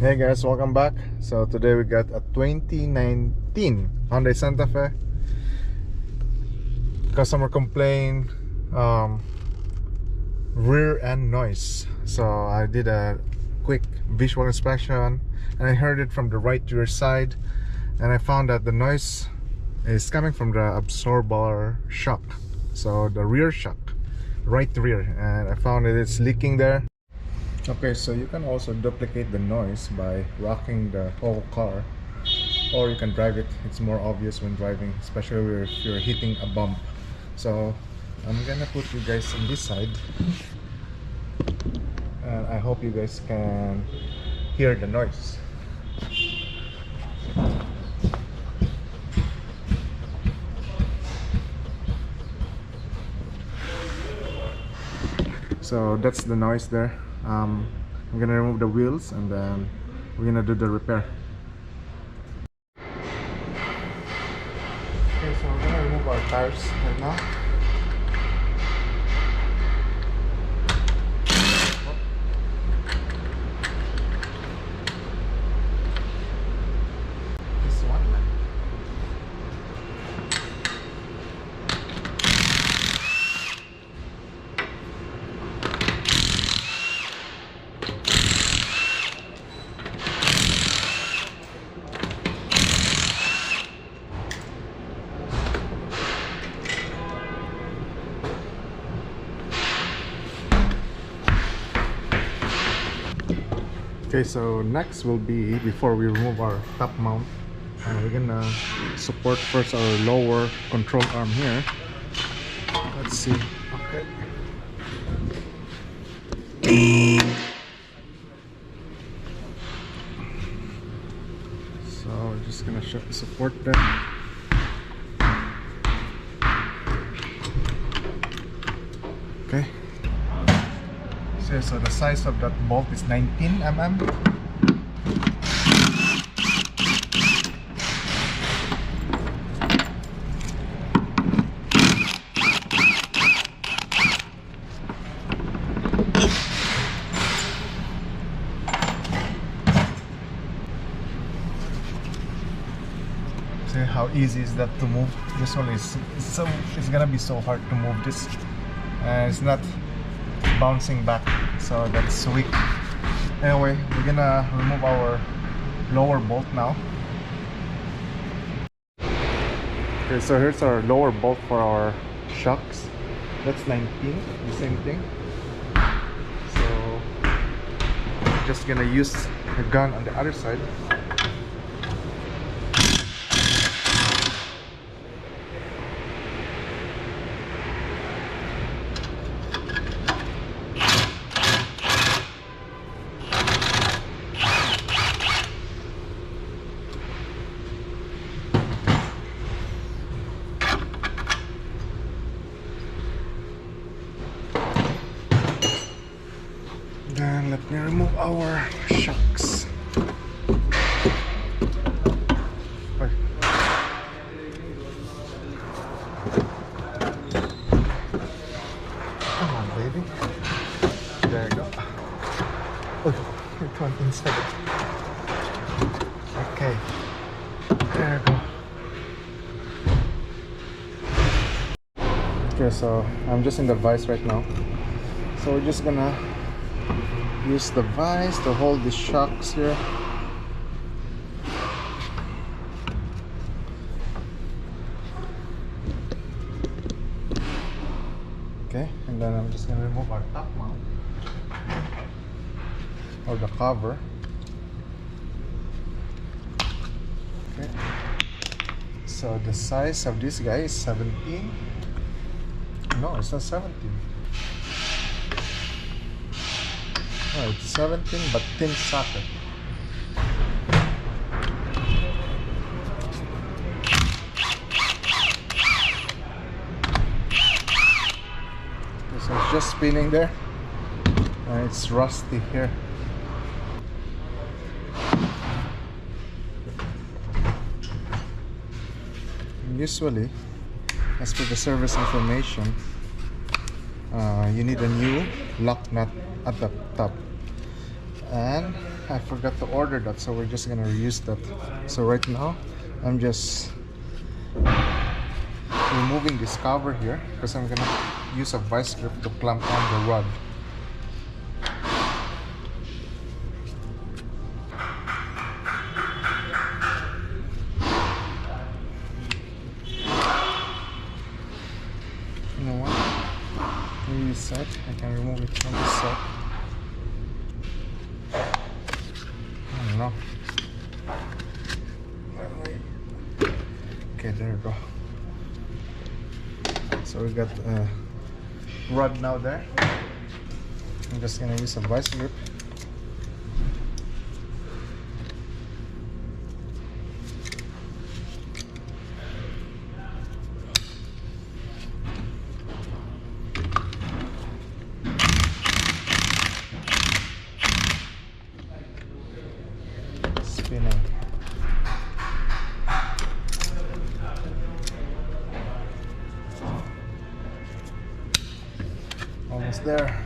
Hey guys, welcome back. So today we got a 2019 Hyundai Santa Fe. Customer complained rear end noise. So I did a quick visual inspection and I heard it from the right rear side, and I found that the noise is coming from the absorber shock. So the rear shock, right rear, and I found that it's leaking there. Okay, so you can also duplicate the noise by rocking the whole car, or you can drive it. It's more obvious when driving, especially if you're hitting a bump. So I'm gonna put you guys on this side, and I hope you guys can hear the noise. So that's the noise there. I'm gonna remove the wheels and then we're gonna do the repair. Okay, so we're gonna remove our tires right now. This one. Okay, so next will be, before we remove our top mount, we're gonna support first our lower control arm here. Let's see. Okay. So we're just gonna support them. Okay. So the size of that bolt is 19 mm. See how easy is that to move? This one is it's gonna be so hard to move this, and it's not bouncing back, so that's weak. Anyway, we're gonna remove our lower bolt now. Okay, so here's our lower bolt for our shocks. That's 19, the same thing. So I'm just gonna use a gun on the other side. Then let me remove our shocks. Okay. Come on, baby. There you go. Oh, it went inside it. Okay. There you go. Okay, so I'm just in the vise right now. So we're just gonna use the vise to hold the shocks here. Okay, and then I'm just gonna remove our top mount or the cover. Okay, so the size of this guy is 17. No, it's not 17. Oh, it's 17 but thin socket. So it's just spinning there and it's rusty here. Usually, as per the service information, you need a new lock nut at the top, and I forgot to order that, so we're just gonna reuse that. So right now I'm just removing this cover here because I'm gonna use a vice grip to clamp on the rod. You know what? Maybe this side, I can remove it from this side. I don't know. Okay, there we go. So we got a rod now there. I'm just gonna use a vice grip. Spinning. Almost there.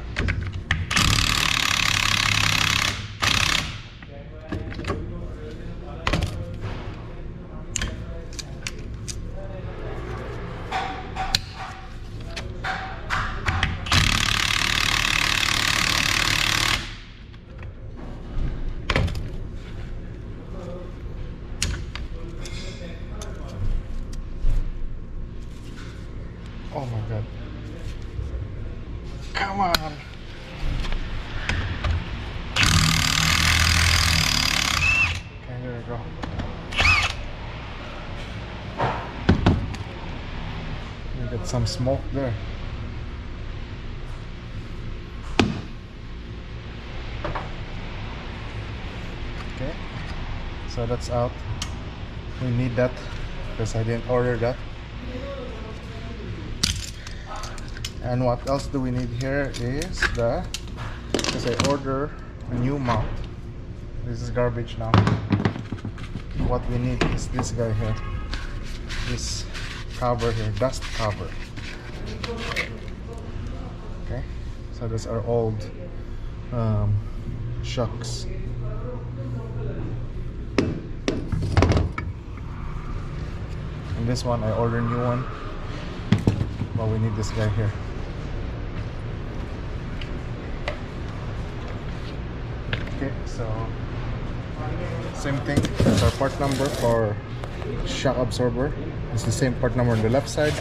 Oh my god. Come on. Okay, there we go. We got some smoke there. Okay, so that's out. We need that because I didn't order that. And what else do we need here is because I order a new mount. This is garbage now. What we need is this guy here. This cover here, dust cover. Okay, so that's our old shocks. And this one I ordered a new one, but we need this guy here. Okay, so same thing. That's our part number for shock absorber. It's the same part number on the left side.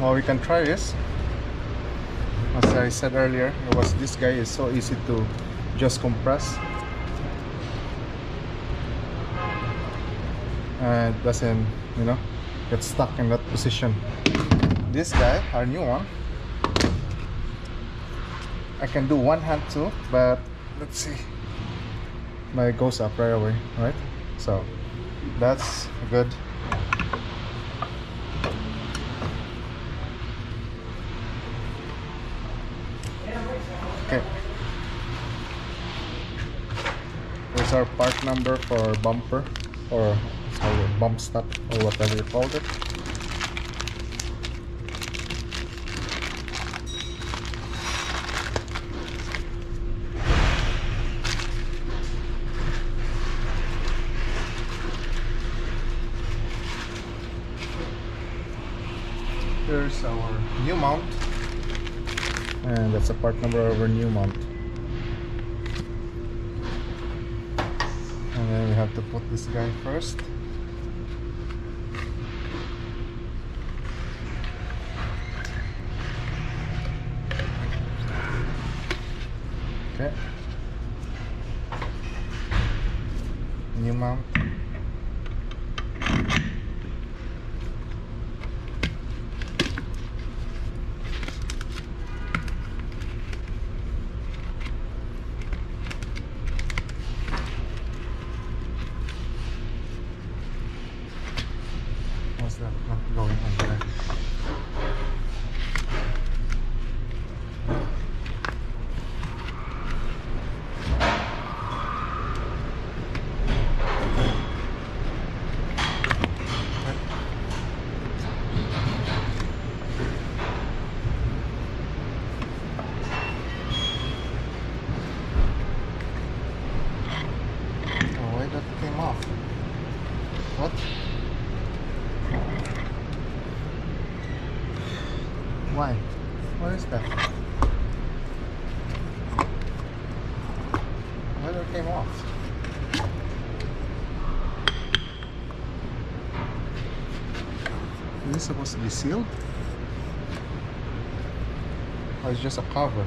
What we can try is, as I said earlier, this guy is so easy to just compress and it doesn't, get stuck in that position. This guy, our new one, I can do one hand too, but let's see, but it goes up right away, right? So that's good. Okay, there's our part number for bumper, or bump stop, or whatever you called it. Here's our new mount. And that's a part number of our new mount. And then we have to put this guy first. Okay. New mount. is that not going on there? Oh, why that came off? What? Why? What is that? Why that came off? Is this supposed to be sealed? Or it's just a cover?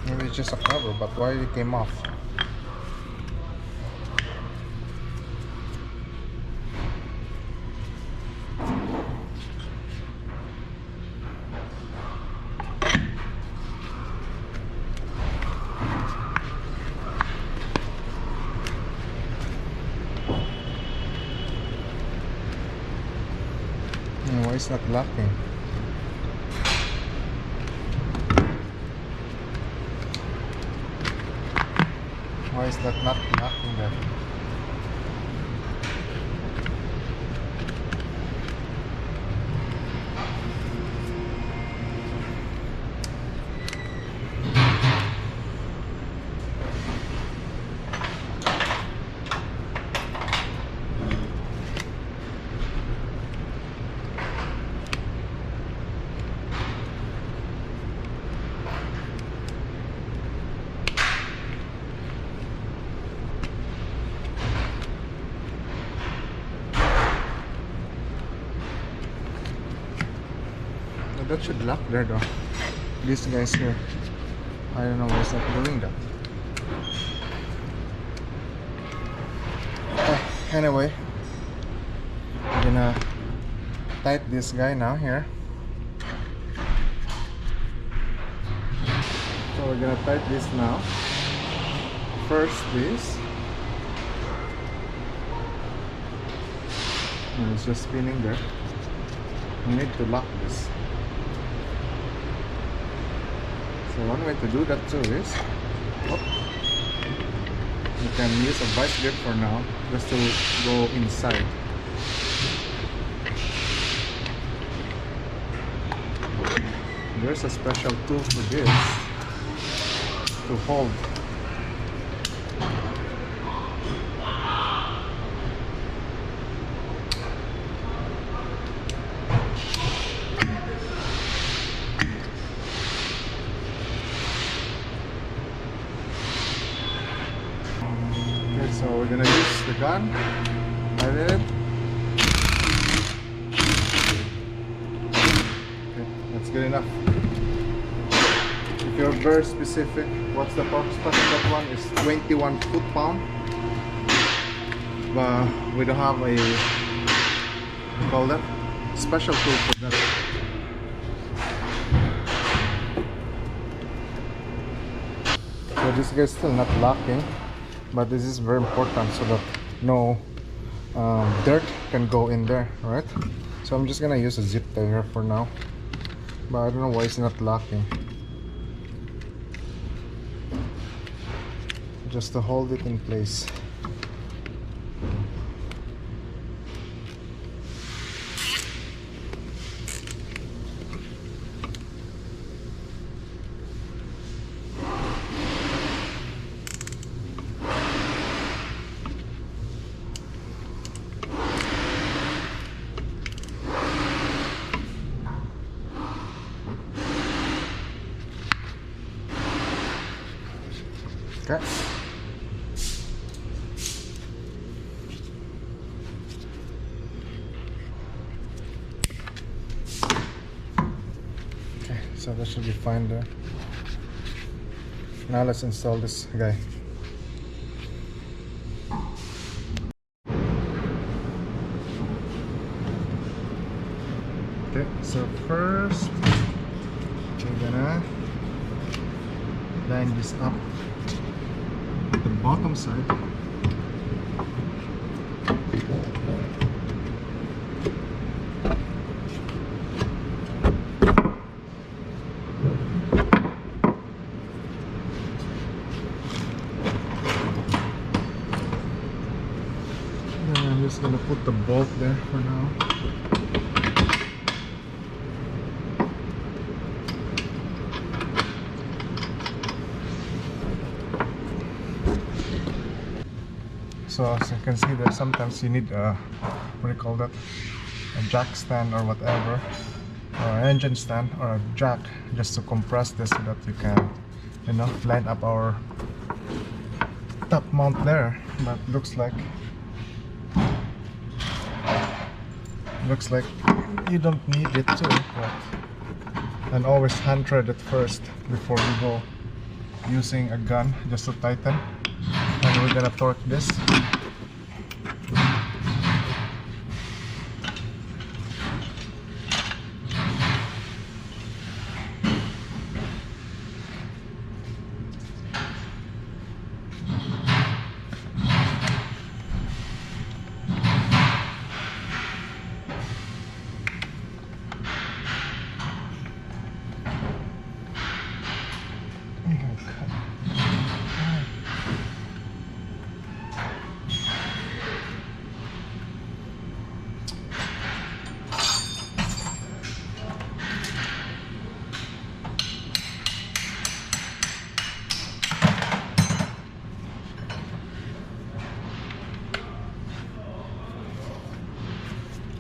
Maybe it's just a cover, but why it came off? Why is not locking? Why is that not locking there? That should lock there though. This guy's here. I don't know why it's not doing that. Anyway, I'm gonna tight this guy now here. So we're gonna tight this now. First this. And it's just spinning there. We need to lock this. So one way to do that too is, you can use a vice grip for now, just to go inside. There's a special tool for this, to hold. So we're gonna use the gun. I did it. Okay, that's good enough. If you're very specific, what's the torque spec of that one is 21 foot-pound. But we don't have a, what do you call that? Special tool for that. So this guy's still not locking. But this is very important so that no dirt can go in there, right? So I'm just gonna use a zip tie here for now, but I don't know why it's not locking. Just to hold it in place. Okay. Okay, so that should be fine there. Now let's install this guy. Okay, so first we're gonna line this up the bottom side. And I'm just gonna put the bolt there for now. So as you can see, that sometimes you need a, what do you call that, a jack stand or whatever, or an engine stand or a jack, just to compress this so that you can, you know, line up our top mount there. But looks like you don't need it too, but, and always hand thread it first before you go using a gun just to tighten. And we're gonna torque this.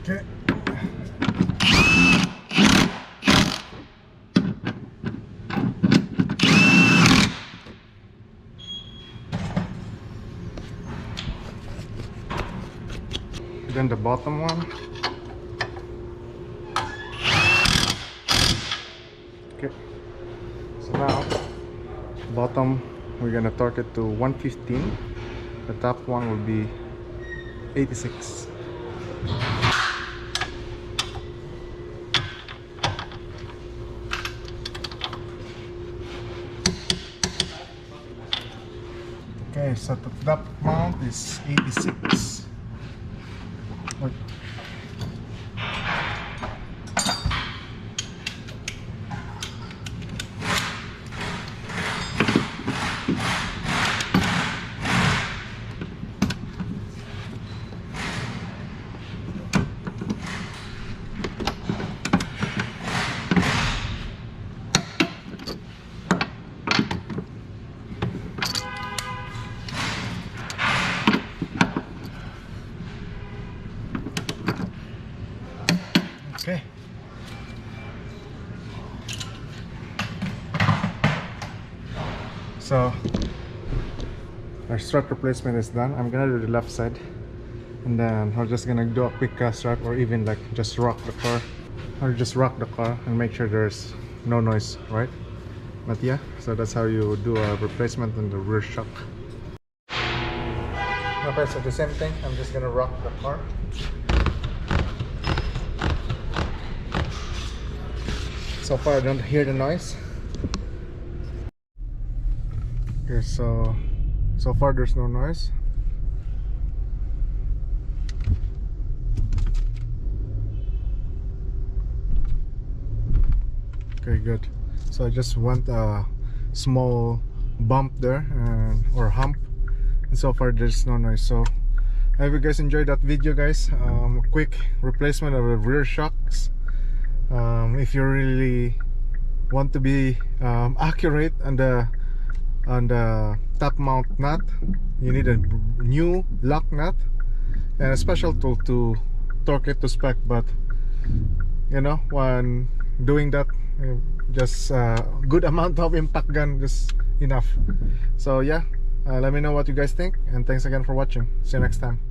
Okay. Then the bottom one. Okay. So now, bottom, we're gonna torque it to 115. The top one will be 86. Okay, so the top mount is 86. Wait. Okay. So our strut replacement is done. I'm gonna do the left side, and then we're just gonna do a quick strut, or even like just rock the car, or just rock the car and make sure there's no noise, right? But yeah, so that's how you do a replacement in the rear shock. Okay, so the same thing. I'm just gonna rock the car. So far I don't hear the noise. Okay, so far there's no noise. Okay, good. So I just want a small bump there, or hump, and so far there's no noise. So I hope you guys enjoyed that video, guys. Quick replacement of the rear shocks. If you really want to be accurate on the top mount nut, you need a new lock nut and a special tool to torque it to spec. But you know, when doing that, just good amount of impact gun, just enough. So yeah, let me know what you guys think, and thanks again for watching. See you next time.